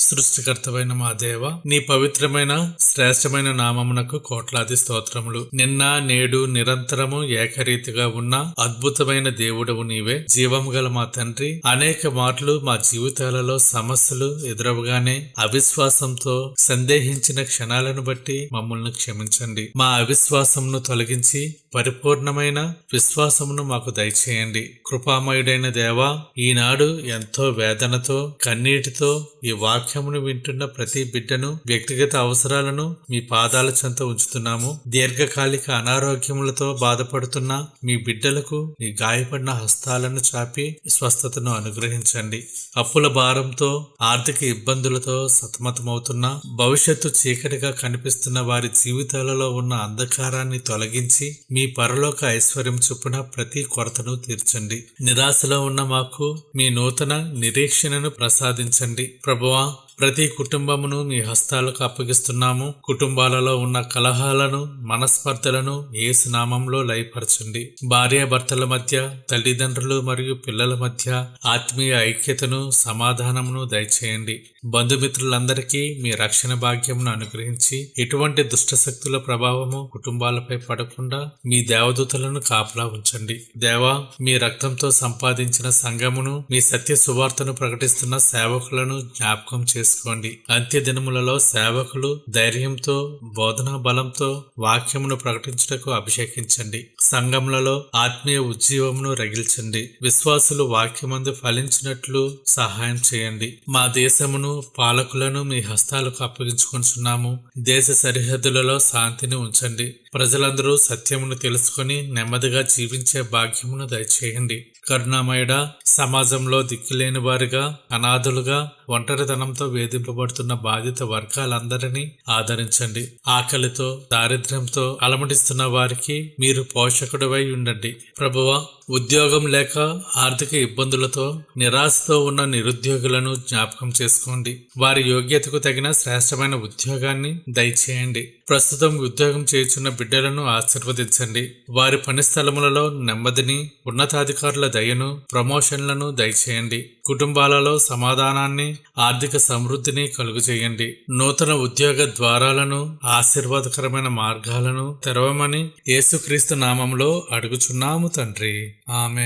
సృష్టికర్తవైన మా దేవ, నీ పవిత్రమైన శ్రేష్టమైన నామమునకు కోట్లాది స్తోత్రములు. నిన్న నేడు నిరంతరము ఏకరీతిగా ఉన్న అద్భుతమైన దేవుడవు నీవే. జీవము గల మా తండ్రి, అనేక మార్లు మా జీవితాలలో సమస్యలు ఎదురవగానే అవిశ్వాసంతో సందేహించిన క్షణాలను బట్టి మమ్మల్ని క్షమించండి. మా అవిశ్వాసమును తొలగించి పరిపూర్ణమైన విశ్వాసమును మాకు దయచేయండి. కృపామయుడైన దేవా, ఈనాడు ఎంతో వేదనతో కన్నీటితో ఈ వాక్యమును వింటున్న ప్రతి బిడ్డను వ్యక్తిగత అవసరాలను మీ పాదాల చెంత ఉంచుతున్నాము. దీర్ఘకాలిక అనారోగ్యములతో బాధపడుతున్న మీ బిడ్డలకు మీ గాయపడిన హస్తాలను చాపి స్వస్థతను అనుగ్రహించండి. అప్పుల భారంతో ఆర్థిక ఇబ్బందులతో సతమతమవుతున్న, భవిష్యత్తు చీకటిగా కనిపిస్తున్న వారి జీవితాలలో ఉన్న అంధకారాన్ని తొలగించి మీ పరలోక ఐశ్వర్యం చొప్పున ప్రతి కొరతను తీర్చండి. నిరాశలో ఉన్న మాకు మీ నూతన నిరీక్షణను ప్రసాదించండి. ప్రభువా, ప్రతి కుటుంబమును మీ హస్తాలకు అప్పగిస్తున్నాము. కుటుంబాలలో ఉన్న కలహాలను, మనస్పర్ధలను యేసు నామంలో లయపరచండి. భార్యాభర్తల మధ్య, తల్లిదండ్రులు మరియు పిల్లల మధ్య ఆత్మీయ ఐక్యతను, సమాధానమును దయచేయండి. బంధుమిత్రులందరికీ మీ రక్షణ భాగ్యమును అనుగ్రహించి ఎటువంటి దుష్టశక్తుల ప్రభావము కుటుంబాలపై పడకుండా మీ దేవదూతలను కాపలా ఉంచండి. దేవా, మీ రక్తంతో సంపాదించిన సంఘమును, మీ సత్య సువార్తను ప్రకటిస్తున్న సేవకులను జ్ఞాపకం చేసుకోండి. అంత్య దినములలో సేవకులు ధైర్యంతో, బోధనా బలంతో వాక్యమును ప్రకటించుటకు అభిషేకించండి. సంఘములలో ఆత్మీయ ఉజ్జీవమును రగిల్చండి. విశ్వాసులు వాక్యమందు ఫలించినట్లు సహాయం చేయండి. మా దేశమును, పాలకులను మీ హస్తాలకు అప్పగించుకొనుచున్నాము. దేశ సరిహద్దులలో శాంతిని ఉంచండి. ప్రజలందరూ సత్యమును తెలుసుకొని నెమ్మదిగా జీవించే భాగ్యమును దయచేయండి. కరుణామయుడా, సమాజంలో దిక్కులేని వారిగా, అనాథులుగా, ఒంటరితనంతో వేధింపబడుతున్న బాధిత వర్గాలందరినీ ఆదరించండి. ఆకలితో, దారిద్ర్యంతో అలమటిస్తున్న వారికి మీరు పోషకుడివై ఉండండి. ప్రభువా, ఉద్యోగం లేక ఆర్థిక ఇబ్బందులతో నిరాశతో ఉన్న నిరుద్యోగులను జ్ఞాపకం చేసుకోండి. వారి యోగ్యతకు తగిన శ్రేష్టమైన ఉద్యోగాన్ని దయచేయండి. ప్రస్తుతం ఉద్యోగం చేయుచున్న బిడ్డలను ఆశీర్వదించండి. వారి పని స్థలములలో నెమ్మదిని, ఉన్నతాధికారుల దయను, ప్రమోషన్లను దయచేయండి. కుటుంబాలలో సమాధానాన్ని, ఆర్థిక సమృద్ధిని కలుగజేయండి. నూతన ఉద్యోగ ద్వారాలను, ఆశీర్వాదకరమైన మార్గాలను తెరవమని యేసుక్రీస్తు నామంలో అడుగుచున్నాము తండ్రి. ఆమేన్.